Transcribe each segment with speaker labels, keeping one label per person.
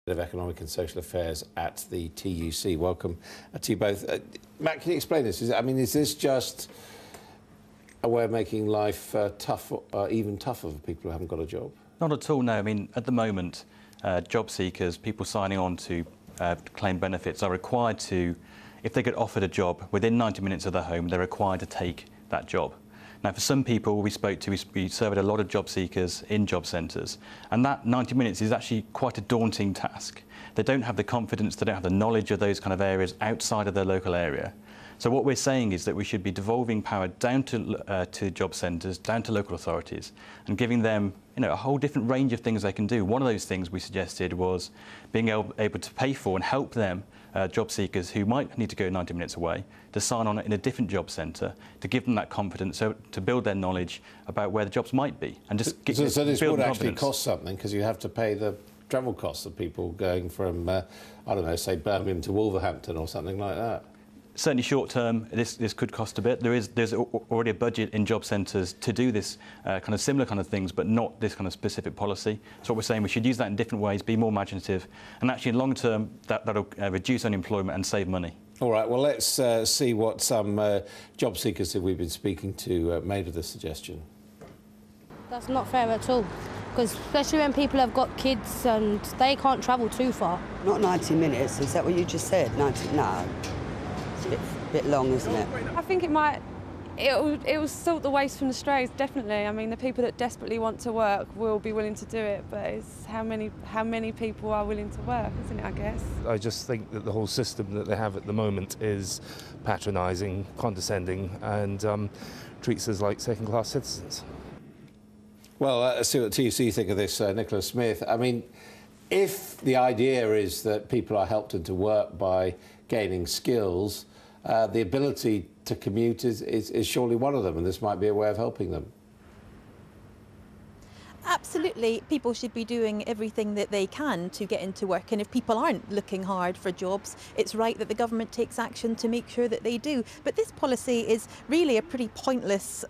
Speaker 1: of Economic and Social Affairs at the TUC. Welcome to you both. Matt, can you explain this? Is this just a way of making life tough, even tougher for people who haven't got a job?
Speaker 2: Not at all, no. I mean, at the moment, job seekers, people signing on to claim benefits, are required to, if they get offered a job within 90 minutes of their home, they're required to take that job. Now, for some people we spoke to, we surveyed a lot of job seekers in job centres, and that 90 minutes is actually quite a daunting task. They don't have the confidence, they don't have the knowledge of those kind of areas outside of their local area. So what we're saying is that we should be devolving power down to job centres, down to local authorities, and giving them, a whole different range of things they can do. One of those things we suggested was being able to pay for and help them, job seekers who might need to go 90 minutes away, to sign on in a different job centre, to give them that confidence, so to build their knowledge about where the jobs might be. And just
Speaker 1: so this would actually cost something, because you have to pay the travel costs of people going from, I don't know, say Birmingham to Wolverhampton or something like that.
Speaker 2: Certainly short term, this could cost a bit. There's already a budget in job centres to do this kind of similar kind of things, but not this kind of specific policy. So what we're saying, we should use that in different ways, be more imaginative, and actually in long term, that'll reduce unemployment and save money.
Speaker 1: All right, well, let's see what some job seekers that we've been speaking to made of this suggestion.
Speaker 3: That's not fair at all, because especially when people have got kids and they can't travel too far.
Speaker 4: Not 90 minutes, is that what you just said? 90, no. It's a bit long, isn't it?
Speaker 5: I think it'll sort the waste from the strays, definitely. I mean, the people that desperately want to work will be willing to do it, but it's how many people are willing to work, isn't it, I guess?
Speaker 6: I just think that the whole system that they have at the moment is patronising, condescending, and treats us like second-class citizens.
Speaker 1: Well, let's see what TUC think of this, Nicholas Smith. I mean, if the idea is that people are helped into work by gaining skills, the ability to commute is surely one of them, and this might be a way of helping them.
Speaker 7: Absolutely, people should be doing everything that they can to get into work, and if people aren't looking hard for jobs, it's right that the government takes action to make sure that they do. But this policy is really a pretty pointless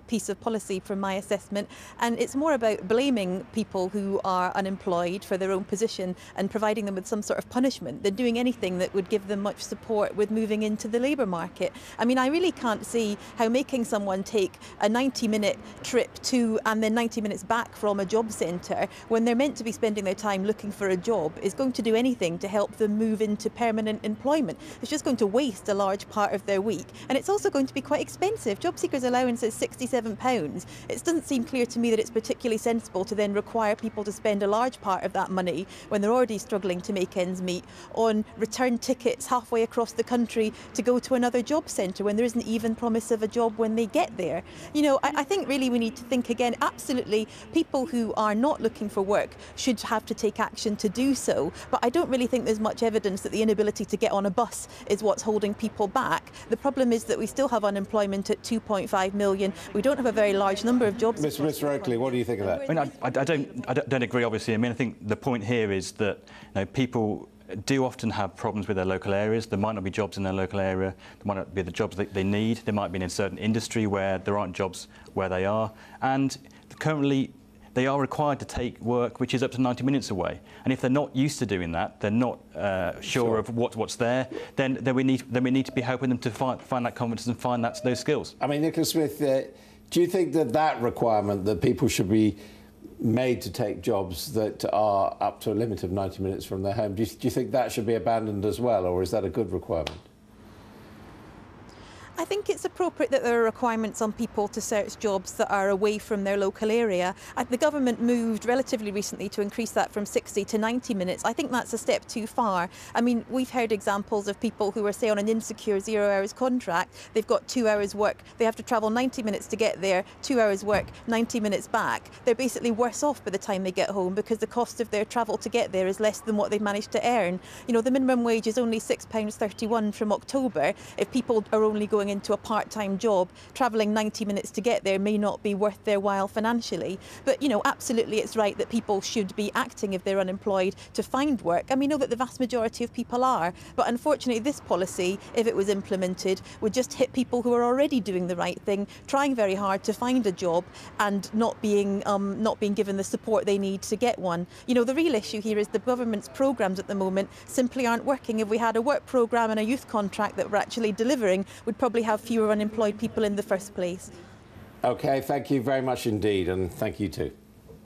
Speaker 7: piece of policy from my assessment, and it's more about blaming people who are unemployed for their own position and providing them with some sort of punishment than doing anything that would give them much support with moving into the labour market. I mean, I really can't see how making someone take a 90-minute trip to and then 90 minutes back from a job centre when they're meant to be spending their time looking for a job is going to do anything to help them move into permanent employment. It's just going to waste a large part of their week, and it's also going to be quite expensive. Job seekers' allowance is £67. It doesn't seem clear to me that it's particularly sensible to then require people to spend a large part of that money, when they're already struggling to make ends meet, on return tickets halfway across the country to go to another job centre when there isn't even promise of a job when they get there. I think really we need to think again. Absolutely, people who are not looking for work should have to take action to do so, but I don't really think there's much evidence that the inability to get on a bus is what's holding people back. The problem is that we still have unemployment at 2.5 million. We don't have a very large number of jobs.
Speaker 1: Mr. Oakley, what do you think of that?
Speaker 2: I don't agree, obviously. I think the point here is that people do often have problems with their local areas. There might not be jobs in their local area. There might not be the jobs that they need. They might be in a certain industry where there aren't jobs where they are. And currently, they are required to take work which is up to 90 minutes away. And if they're not used to doing that, they're not sure of what's there, then we need to be helping them to find that confidence and find those skills. I
Speaker 1: mean, Nicholas Smith, do you think that requirement that people should be made to take jobs that are up to a limit of 90 minutes from their home, do you think that should be abandoned as well, or is that a good requirement?
Speaker 7: I think it's appropriate that there are requirements on people to search jobs that are away from their local area. The government moved relatively recently to increase that from 60 to 90 minutes. I think that's a step too far. I mean, we've heard examples of people who are, say, on an insecure 0 hours contract. They've got 2 hours work. They have to travel 90 minutes to get there, 2 hours work, 90 minutes back. They're basically worse off by the time they get home because the cost of their travel to get there is less than what they've managed to earn. The minimum wage is only £6.31 from October. If people are only going into a part-time job, travelling 90 minutes to get there may not be worth their while financially. But, you know, absolutely it's right that people should be acting if they're unemployed to find work. And we know that the vast majority of people are. But unfortunately, this policy, if it was implemented, would just hit people who are already doing the right thing, trying very hard to find a job and not being given the support they need to get one. You know, the real issue here is the government's programmes at the moment simply aren't working. If we had a work programme and a youth contract that were actually delivering, we'd probably have fewer unemployed people in the first place.
Speaker 1: OK, thank you very much indeed, and thank you too.